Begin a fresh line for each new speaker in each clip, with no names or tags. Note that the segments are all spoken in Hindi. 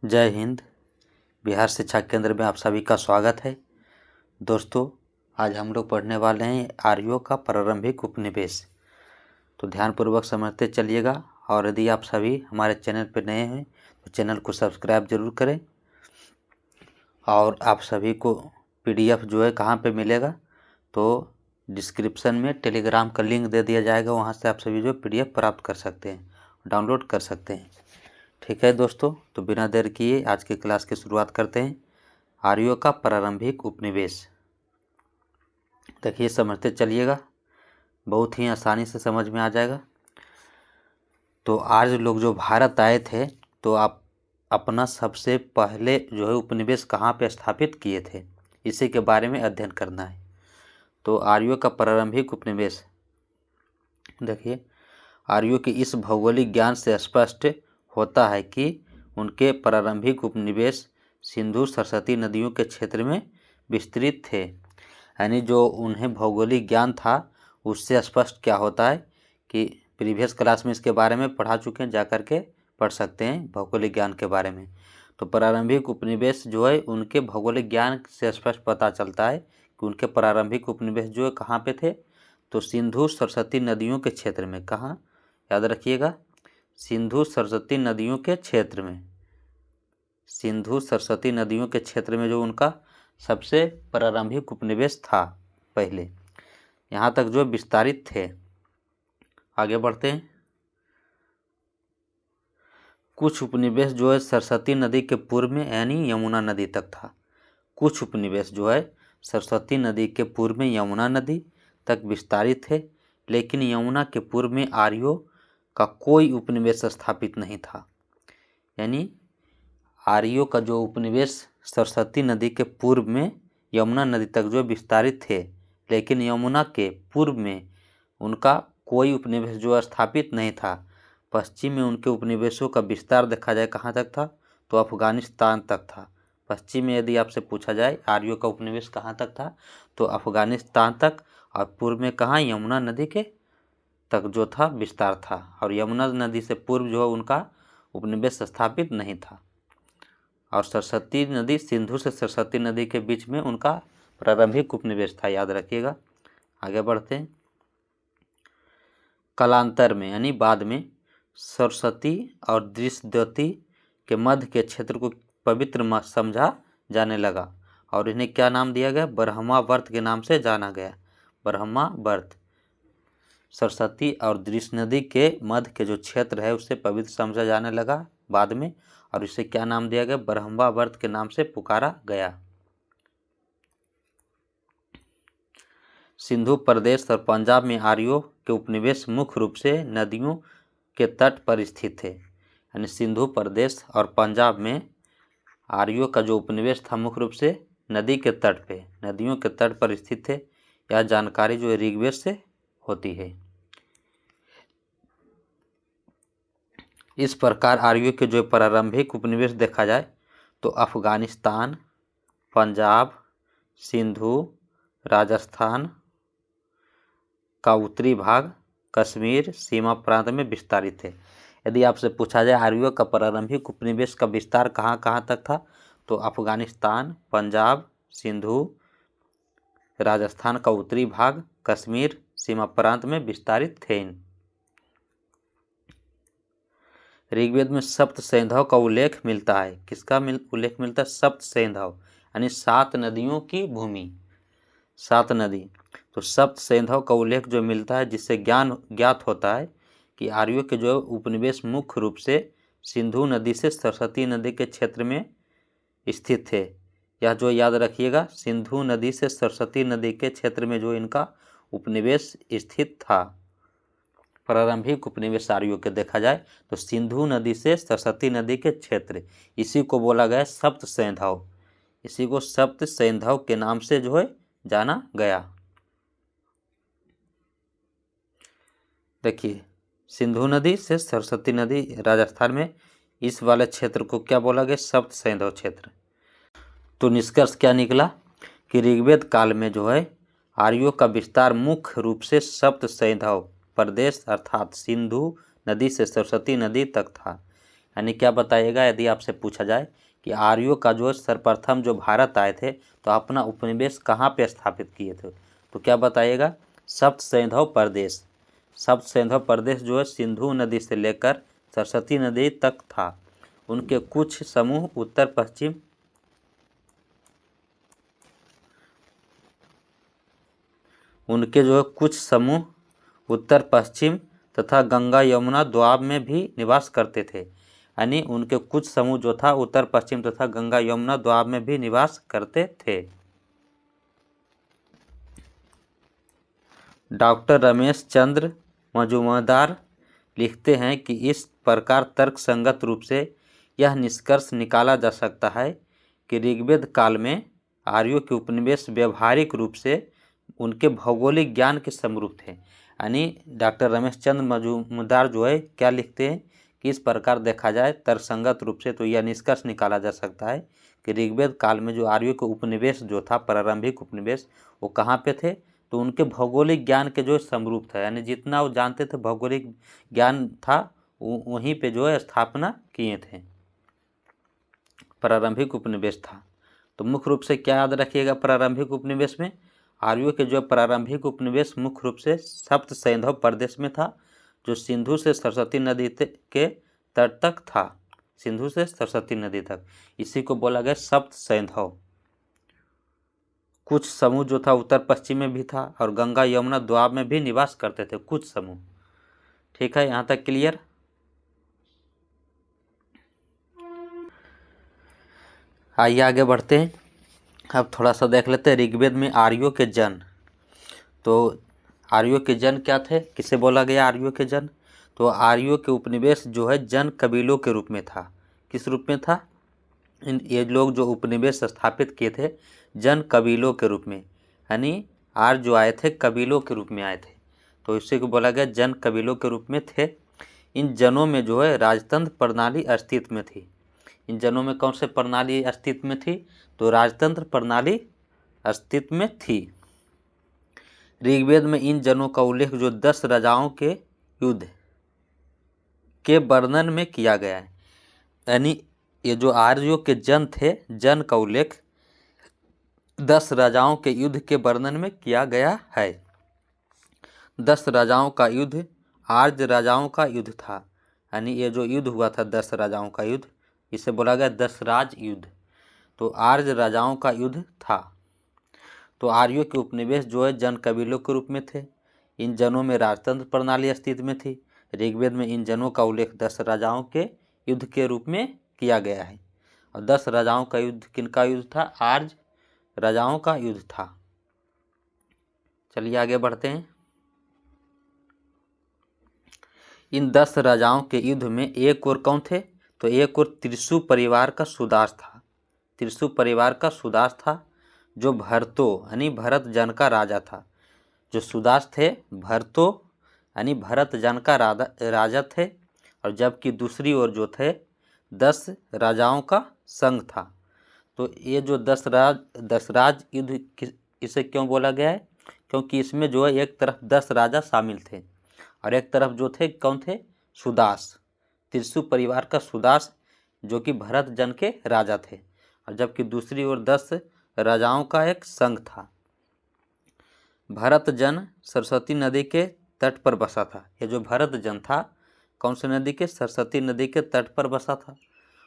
जय हिंद। बिहार शिक्षा केंद्र में आप सभी का स्वागत है। दोस्तों, आज हम लोग पढ़ने वाले हैं आर्यों का प्रारंभिक उपनिवेश। तो ध्यानपूर्वक समझते चलिएगा, और यदि आप सभी हमारे चैनल पर नए हैं तो चैनल को सब्सक्राइब जरूर करें। और आप सभी को PDF जो है कहाँ पे मिलेगा, तो डिस्क्रिप्शन में टेलीग्राम का लिंक दे दिया जाएगा, वहाँ से आप सभी जो PDF प्राप्त कर सकते हैं, डाउनलोड कर सकते हैं। ठीक है दोस्तों, तो बिना देर किए आज की क्लास की शुरुआत करते हैं। आर्यों का प्रारंभिक उपनिवेश। देखिए, समझते चलिएगा, बहुत ही आसानी से समझ में आ जाएगा। तो आर्य लोग जो भारत आए थे, तो आप अपना सबसे पहले जो है उपनिवेश कहाँ पे स्थापित किए थे, इसी के बारे में अध्ययन करना है। तो आर्यों का प्रारंभिक उपनिवेश, देखिए, आर्यों के इस भौगोलिक ज्ञान से स्पष्ट होता है कि उनके प्रारंभिक उपनिवेश सिंधु सरस्वती नदियों के क्षेत्र में विस्तृत थे। यानी जो उन्हें भौगोलिक ज्ञान था, उससे स्पष्ट क्या होता है कि प्रीवियस क्लास में इसके बारे में पढ़ा चुके हैं, जा कर के पढ़ सकते हैं भौगोलिक ज्ञान के बारे में। तो प्रारंभिक उपनिवेश जो है उनके भौगोलिक ज्ञान से स्पष्ट पता चलता है कि उनके प्रारंभिक उपनिवेश जो है कहाँ पे थे, तो सिंधु सरस्वती नदियों के क्षेत्र में। कहाँ, याद रखिएगा, सिंधु सरस्वती नदियों के क्षेत्र में। सिंधु सरस्वती नदियों के क्षेत्र में जो उनका सबसे प्रारंभिक उपनिवेश था पहले, यहाँ तक जो विस्तारित थे। आगे बढ़ते हैं। कुछ उपनिवेश जो है सरस्वती नदी के पूर्व में यानी यमुना नदी तक था। कुछ उपनिवेश जो है सरस्वती नदी के पूर्व में यमुना नदी तक विस्तारित थे, लेकिन यमुना के पूर्व में आर्यों का कोई उपनिवेश स्थापित नहीं था। यानी आर्यों का जो उपनिवेश सरस्वती नदी के पूर्व में यमुना नदी तक जो विस्तारित थे, लेकिन यमुना के पूर्व में उनका कोई उपनिवेश जो स्थापित नहीं था। पश्चिम में उनके उपनिवेशों का विस्तार देखा जाए कहाँ तक था, तो अफगानिस्तान तक था। पश्चिम में यदि आपसे पूछा जाए आर्यों का उपनिवेश कहाँ तक था, तो अफगानिस्तान तक, और पूर्व में कहाँ, यमुना नदी के तक जो था विस्तार था। और यमुना नदी से पूर्व जो है उनका उपनिवेश स्थापित नहीं था। और सरस्वती नदी, सिंधु से सरस्वती नदी के बीच में उनका प्रारंभिक उपनिवेश था, याद रखिएगा। आगे बढ़ते हैं। कालांतर में यानी बाद में सरस्वती और दृष्टद्युति के मध्य के क्षेत्र को पवित्र समझा जाने लगा, और इन्हें क्या नाम दिया गया, ब्रह्मावर्त के नाम से जाना गया। ब्रह्मावर्त, सरस्वती और दृष्ट नदी के मध्य के जो क्षेत्र है उसे पवित्र समझा जाने लगा बाद में, और इसे क्या नाम दिया गया, ब्रह्मावर्त के नाम से पुकारा गया। सिंधु प्रदेश और पंजाब में आर्यों के उपनिवेश मुख्य रूप से नदियों के तट पर स्थित थे। यानी सिंधु प्रदेश और पंजाब में आर्यों का जो उपनिवेश था मुख्य रूप से नदी के तट पे, नदियों के तट पर स्थित थे। यह जानकारी जो है ऋग्वेद से होती है। इस प्रकार आर्यों के जो प्रारंभिक उपनिवेश देखा जाए तो अफगानिस्तान, पंजाब, सिंधु, राजस्थान का उत्तरी भाग, कश्मीर सीमा प्रांत में विस्तारित है। यदि आपसे पूछा जाए आर्यों का प्रारंभिक उपनिवेश का विस्तार कहाँ कहाँ तक था, तो अफगानिस्तान, पंजाब, सिंधु, राजस्थान का उत्तरी भाग, कश्मीर सीमा प्रांत में विस्तारित थे। ऋग्वेद में सप्त सैंधव का उल्लेख मिलता है। किसका उल्लेख मिलता है, सप्त सैंधव यानी 7 नदियों की भूमि, 7 नदी। तो सप्त सैंधव का उल्लेख जो मिलता है, जिससे ज्ञात होता है कि आर्यों के जो उपनिवेश मुख्य रूप से सिंधु नदी से सरस्वती नदी के क्षेत्र में स्थित थे। यह जो याद रखिएगा, सिंधु नदी से सरस्वती नदी के क्षेत्र में जो इनका उपनिवेश स्थित था, प्रारंभिक उपनिवेश आर्यों के देखा जाए तो सिंधु नदी से सरस्वती नदी के क्षेत्र, इसी को बोला गया सप्त सैंधव। इसी को सप्त सैंधव के नाम से जो है जाना गया। देखिए, सिंधु नदी से सरस्वती नदी राजस्थान में, इस वाले क्षेत्र को क्या बोला गया, सप्त सैंधव क्षेत्र। तो निष्कर्ष क्या निकला कि ऋग्वेद काल में जो है आर्यों का विस्तार मुख्य रूप से सप्त सैंधव प्रदेश अर्थात सिंधु नदी से सरस्वती नदी तक था। यानी क्या बताइएगा यदि आपसे पूछा जाए कि आर्यों का जो सर्वप्रथम जो भारत आए थे तो अपना उपनिवेश कहाँ पे स्थापित किए थे, तो क्या बताइएगा सप्त सैंधव प्रदेश। सप्त सैंधव प्रदेश जो है सिंधु नदी से लेकर सरस्वती नदी तक था। उनके कुछ समूह उत्तर पश्चिम उनके जो है कुछ समूह उत्तर पश्चिम तथा गंगा यमुना द्वाब में भी निवास करते थे। यानी उनके कुछ समूह जो था उत्तर पश्चिम तथा गंगा यमुना द्वाब में भी निवास करते थे। डॉक्टर रमेश चंद्र मजूमदार लिखते हैं कि इस प्रकार तर्कसंगत रूप से यह निष्कर्ष निकाला जा सकता है कि ऋग्वेद काल में आर्यों के उपनिवेश व्यवहारिक रूप से उनके भौगोलिक ज्ञान के समरूप थे। यानी डॉक्टर रमेश चंद्र मजूमदार जो है क्या लिखते हैं कि इस प्रकार देखा जाए तर्कसंगत रूप से तो यह निष्कर्ष निकाला जा सकता है कि ऋग्वेद काल में जो आर्यों के उपनिवेश जो था प्रारंभिक उपनिवेश वो कहाँ पे थे, तो उनके भौगोलिक ज्ञान के जो समरूप था। यानी जितना वो जानते थे भौगोलिक ज्ञान था वहीं पे जो है स्थापना किए थे, प्रारंभिक उपनिवेश था। तो मुख्य रूप से क्या याद रखिएगा प्रारंभिक उपनिवेश में आर्यों के जो प्रारंभिक उपनिवेश मुख्य रूप से सप्त सैंधव प्रदेश में था जो सिंधु से सरस्वती नदी के तट तक था। सिंधु से सरस्वती नदी तक इसी को बोला गया सप्त सैंधव। कुछ समूह जो था उत्तर पश्चिम में भी था और गंगा यमुना द्वाब में भी निवास करते थे कुछ समूह। ठीक है, यहाँ तक क्लियर। आइए आगे बढ़ते हैं। अब थोड़ा सा देख लेते हैं ऋग्वेद में आर्यों के जन। तो आर्यों के जन क्या थे, किसे बोला गया आर्यों के जन, तो आर्यों के उपनिवेश जो है जन कबीलों के रूप में था। किस रूप में था, ये लोग जो उपनिवेश स्थापित किए थे जन कबीलों के रूप में, यानी आर्य जो आए थे कबीलों के रूप में आए थे, तो इसी को बोला गया जन कबीलों के रूप में थे। इन जनों में जो है राजतंत्र प्रणाली अस्तित्व में थी। इन जनों में कौन से प्रणाली अस्तित्व में थी, तो राजतंत्र प्रणाली अस्तित्व में थी। ऋग्वेद में इन जनों का उल्लेख जो 10 राजाओं के युद्ध के वर्णन में किया गया है। यानी ये जो आर्यों के जन थे जन का उल्लेख 10 राजाओं के युद्ध के वर्णन में किया गया है। 10 राजाओं का युद्ध आर्य राजाओं का युद्ध था। यानी ये जो युद्ध हुआ था 10 राजाओं का युद्ध इसे बोला गया 10 राज युद्ध, तो आर्य राजाओं का युद्ध था। तो आर्यों के उपनिवेश जो है जन कबीलों के रूप में थे। इन जनों में राजतंत्र प्रणाली अस्तित्व में थी। ऋग्वेद में इन जनों का उल्लेख 10 राजाओं के युद्ध के रूप में किया गया है। और 10 राजाओं का युद्ध किनका युद्ध था, आर्य राजाओं का युद्ध था। चलिए आगे बढ़ते हैं। इन 10 राजाओं के युद्ध में एक और कौन थे, तो एक और त्रिशु परिवार का सुदास था। त्रिशु परिवार का सुदास था जो भरतो यानी भरत जन का राजा था। जो सुदास थे भरतो यानी भरत जन का राजा थे। और जबकि दूसरी ओर जो थे 10 राजाओं का संघ था। तो ये जो 10 राज युद्ध इसे क्यों बोला गया है, क्योंकि इसमें जो है एक तरफ 10 राजा शामिल थे और एक तरफ जो थे कौन थे, सुदास, त्रिशु परिवार का सुदास जो कि भरत जन के राजा थे। और जबकि दूसरी ओर 10 राजाओं का एक संघ था। भरत जन सरस्वती नदी के तट पर बसा था। ये जो भरत जन था कौन सी नदी के, सरस्वती नदी के तट पर बसा था।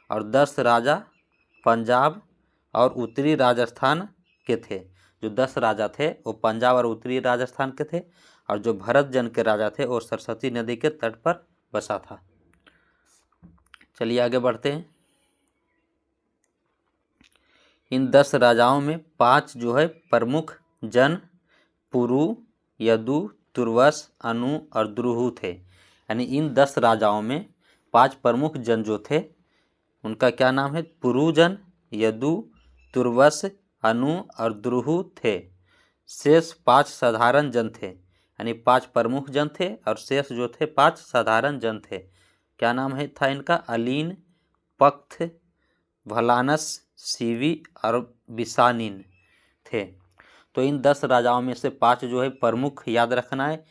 और 10 राजा पंजाब और उत्तरी राजस्थान के थे। जो 10 राजा थे वो पंजाब और उत्तरी राजस्थान के थे और जो भरत जन के राजा थे वो सरस्वती नदी के तट पर बसा था। चलिए आगे बढ़ते हैं। इन 10 राजाओं में 5 जो है प्रमुख जन पुरु, यदु, तुर्वस, अनु और द्रुहु थे। यानी इन 10 राजाओं में 5 प्रमुख जन जो थे उनका क्या नाम है, पुरुजन, यदु, तुर्वस, अनु और द्रुहु थे। शेष 5 साधारण जन थे। यानी 5 प्रमुख जन थे और शेष जो थे 5 साधारण जन थे। क्या नाम है था इनका, अलीन, पख्त, भलानस, सीवी और बिसानिन थे। तो इन 10 राजाओं में से 5 जो है प्रमुख याद रखना है,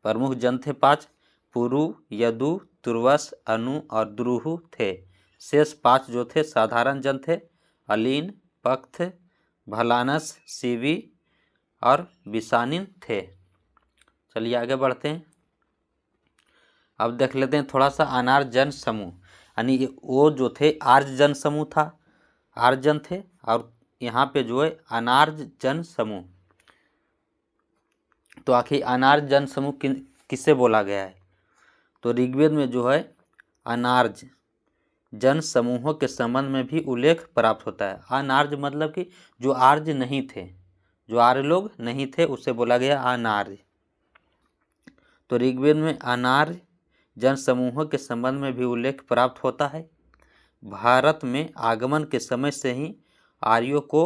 प्रमुख जन थे 5, पुरु, यदु, तुर्वस, अनु और द्रुहु थे। शेष 5 जो थे साधारण जन थे, अलीन, पख्त, भलानस, शिवी और बिसानिन थे। चलिए आगे बढ़ते हैं। अब देख लेते हैं थोड़ा सा अनार्य जन समूह, यानी वो जो थे आर्य जन समूह था, आर्य जन थे, और यहाँ पे जो है अनार्य जन समूह। तो आखिर अनार्य जन समूह किससे बोला गया है? तो ऋग्वेद में जो है अनार्य जन समूहों के संबंध में भी उल्लेख प्राप्त होता है। अनार्य मतलब कि जो आर्य नहीं थे, जो आर्य लोग नहीं थे, उससे बोला गया अनार्य। तो ऋग्वेद में अनार्य जन समूहों के संबंध में भी उल्लेख प्राप्त होता है। भारत में आगमन के समय से ही आर्यों को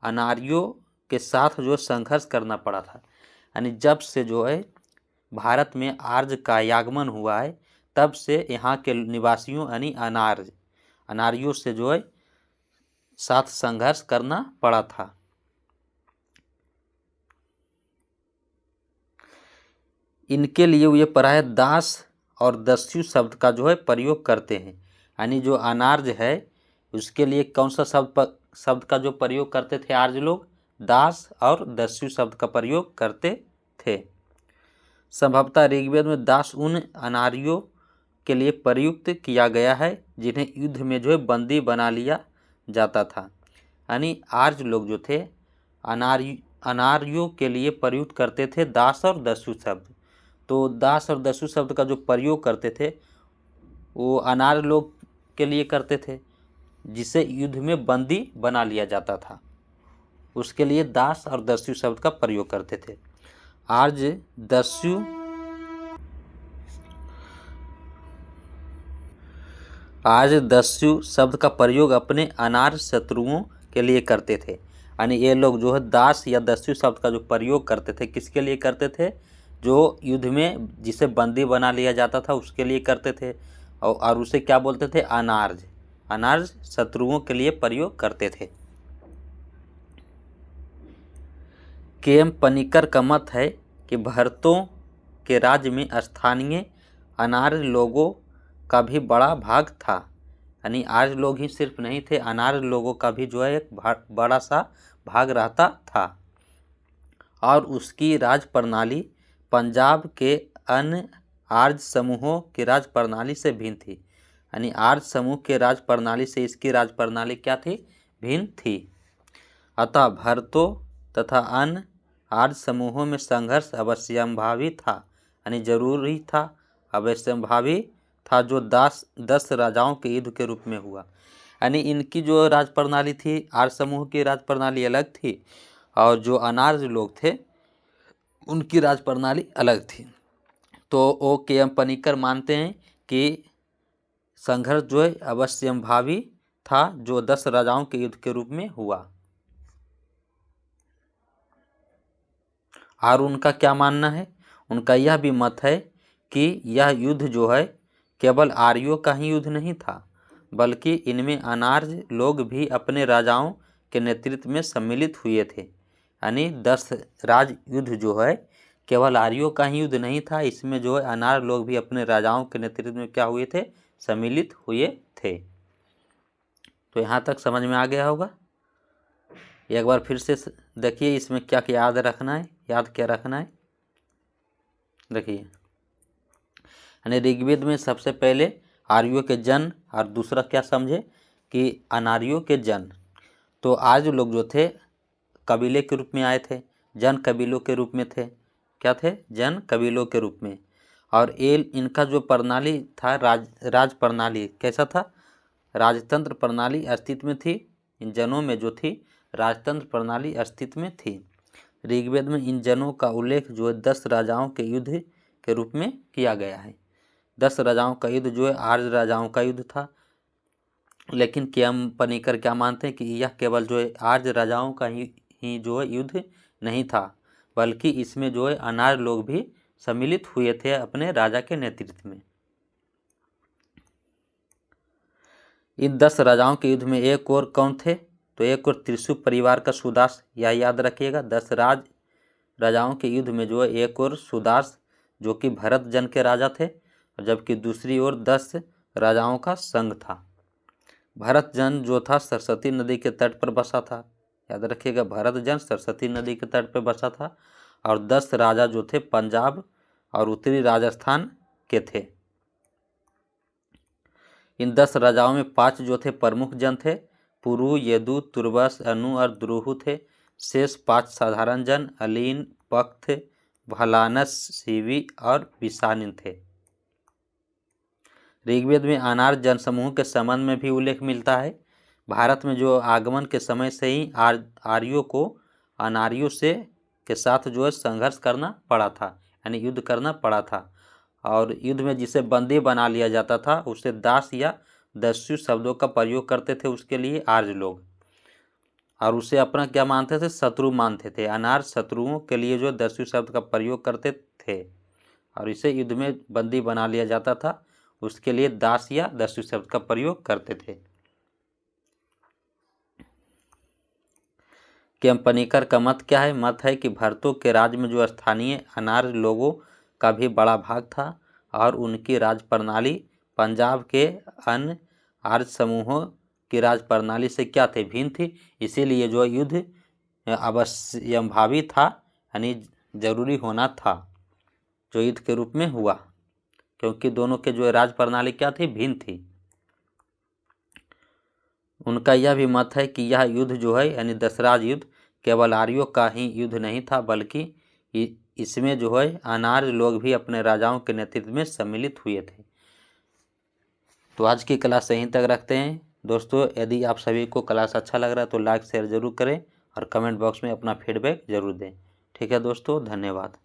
अनार्यों के साथ जो संघर्ष करना पड़ा था, यानी जब से जो है भारत में आर्य का आगमन हुआ है, तब से यहाँ के निवासियों यानी अनार्यों से जो है साथ संघर्ष करना पड़ा था। इनके लिए ये प्राय दास और दस्यु शब्द का जो है प्रयोग करते हैं, यानी जो अनार्य है उसके लिए कौन सा शब्द का जो प्रयोग करते थे आर्य लोग? दास और दस्यु शब्द का प्रयोग करते थे। संभवतः ऋग्वेद में दास उन अनार्यों के लिए प्रयुक्त किया गया है जिन्हें युद्ध में जो है बंदी बना लिया जाता था, यानी आर्य लोग जो थे अनार्यों के लिए प्रयुक्त करते थे दास और दस्यु शब्द। तो दास और दस्यु शब्द का जो प्रयोग करते थे वो अनार्य लोग के लिए करते थे जिसे युद्ध में बंदी बना लिया जाता था, उसके लिए दास और दस्यु शब्द का प्रयोग करते थे। आर्य दस्यु शब्द का प्रयोग अपने अनार्य शत्रुओं के लिए करते थे, यानी ये लोग जो है दास या दस्यु शब्द का जो प्रयोग करते थे किसके लिए करते थे? जो युद्ध में जिसे बंदी बना लिया जाता था उसके लिए करते थे, और उसे क्या बोलते थे? अनार्य शत्रुओं के लिए प्रयोग करते थे। के.एम. पनिकर का मत है कि भरतों के राज्य में स्थानीय अनार्य लोगों का भी बड़ा भाग था, यानी आर्य लोग ही सिर्फ नहीं थे, अनार्य लोगों का भी जो है एक बड़ा सा भाग रहता था। और उसकी राज प्रणाली पंजाब के अन्य आर्य समूहों की राज प्रणाली से भिन्न थी, यानी आर्य समूह के राज प्रणाली से इसकी राज प्रणाली क्या थी? भिन्न थी। अतः भरतों तथा अन्य आर्य समूहों में संघर्ष अवश्यंभावी था, यानी जरूरी था, अवश्यंभावी था, जो 10 राजाओं के युद्ध के रूप में हुआ। यानी इनकी जो राज प्रणाली थी, आर्य समूह की राज प्रणाली अलग थी, और जो अनार्य लोग थे उनकी राज प्रणाली अलग थी। तो ओ के.एम. पनिकर मानते हैं कि संघर्ष जो है अवश्यंभावी था, जो 10 राजाओं के युद्ध के रूप में हुआ। और उनका क्या मानना है? उनका यह भी मत है कि यह युद्ध जो है केवल आर्यों का ही युद्ध नहीं था, बल्कि इनमें अनार्य लोग भी अपने राजाओं के नेतृत्व में सम्मिलित हुए थे, यानी 10 राज युद्ध जो है केवल आर्यों का ही युद्ध नहीं था, इसमें जो है अनार्य लोग भी अपने राजाओं के नेतृत्व में क्या हुए थे? सम्मिलित हुए थे। तो यहाँ तक समझ में आ गया होगा। एक बार फिर से देखिए इसमें क्या क्या याद रखना है, क्या रखना है। देखिए, यानी ऋग्वेद में सबसे पहले आर्यों के जन, और दूसरा क्या समझे कि अनार्यों के जन। तो आर्य लोग जो थे कबीले के रूप में आए थे, जन कबीलों के रूप में थे। क्या थे? जन कबीलों के रूप में। और ये इनका जो प्रणाली था राज प्रणाली कैसा था? राजतंत्र प्रणाली अस्तित्व में थी। इन जनों में जो थी राजतंत्र प्रणाली अस्तित्व में थी। ऋग्वेद में इन जनों का उल्लेख जो है 10 राजाओं के युद्ध के रूप में किया गया है। 10 राजाओं का युद्ध जो है आर्य राजाओं का युद्ध था, लेकिन के.एम. पनिकर क्या मानते हैं कि यह केवल जो है आर्य राजाओं का ही जो है युद्ध नहीं था, बल्कि इसमें जो है अनार्य लोग भी सम्मिलित हुए थे अपने राजा के नेतृत्व में। इन 10 राजाओं के युद्ध में एक और कौन थे? तो एक और त्रिशु परिवार का सुदास, यह याद रखिएगा। 10 राजाओं के युद्ध में जो है एक और सुदास जो कि भरत जन के राजा थे, जबकि दूसरी ओर 10 राजाओं का संघ था। भरत जन जो था सरस्वती नदी के तट पर बसा था। याद रखिएगा, भरत जन सरस्वती नदी के तट पर बसा था और 10 राजा जो थे पंजाब और उत्तरी राजस्थान के थे। इन 10 राजाओं में 5 जो थे प्रमुख जन थे। पुरु, यदु, तुर्बस, अनु और द्रुहु थे। शेष 5 साधारण जन अलीन, पख्त, भलानस, शिवी और विषानिन थे। ऋग्वेद में अनार्य जनसमूह के संबंध में भी उल्लेख मिलता है। भारत में जो आगमन के समय से ही आर्यों को अनार्यों से के साथ जो है संघर्ष करना पड़ा था, यानी युद्ध करना पड़ा था। और युद्ध में जिसे बंदी बना लिया जाता था उसे दास या दस्यु शब्दों का प्रयोग करते थे उसके लिए आर्य लोग, और उसे अपना क्या मानते थे, शत्रु मानते थे। अनार्य शत्रुओं के लिए जो दस्यु शब्द का प्रयोग करते थे और इसे युद्ध में बंदी बना लिया जाता था उसके लिए दास या दस्यु शब्द का प्रयोग करते थे। केम्पनीकर का मत क्या है? मत है कि भरतों के राज्य में जो स्थानीय अनार्य लोगों का भी बड़ा भाग था और उनकी राज प्रणाली पंजाब के अन्य आर्य समूहों की राज प्रणाली से क्या थे, भिन्न थी। इसीलिए जो युद्ध अवश्यंभावी था, यानी जरूरी होना था, जो युद्ध के रूप में हुआ, क्योंकि दोनों के जो राज प्रणाली क्या थी, भिन्न थी। उनका यह भी मत है कि यह युद्ध जो है यानी दशराज युद्ध केवल आर्यों का ही युद्ध नहीं था, बल्कि इसमें जो है अनार्य लोग भी अपने राजाओं के नेतृत्व में सम्मिलित हुए थे। तो आज की क्लास यहीं तक रखते हैं दोस्तों। यदि आप सभी को क्लास अच्छा लग रहा है तो लाइक शेयर जरूर करें और कमेंट बॉक्स में अपना फीडबैक जरूर दें। ठीक है दोस्तों, धन्यवाद।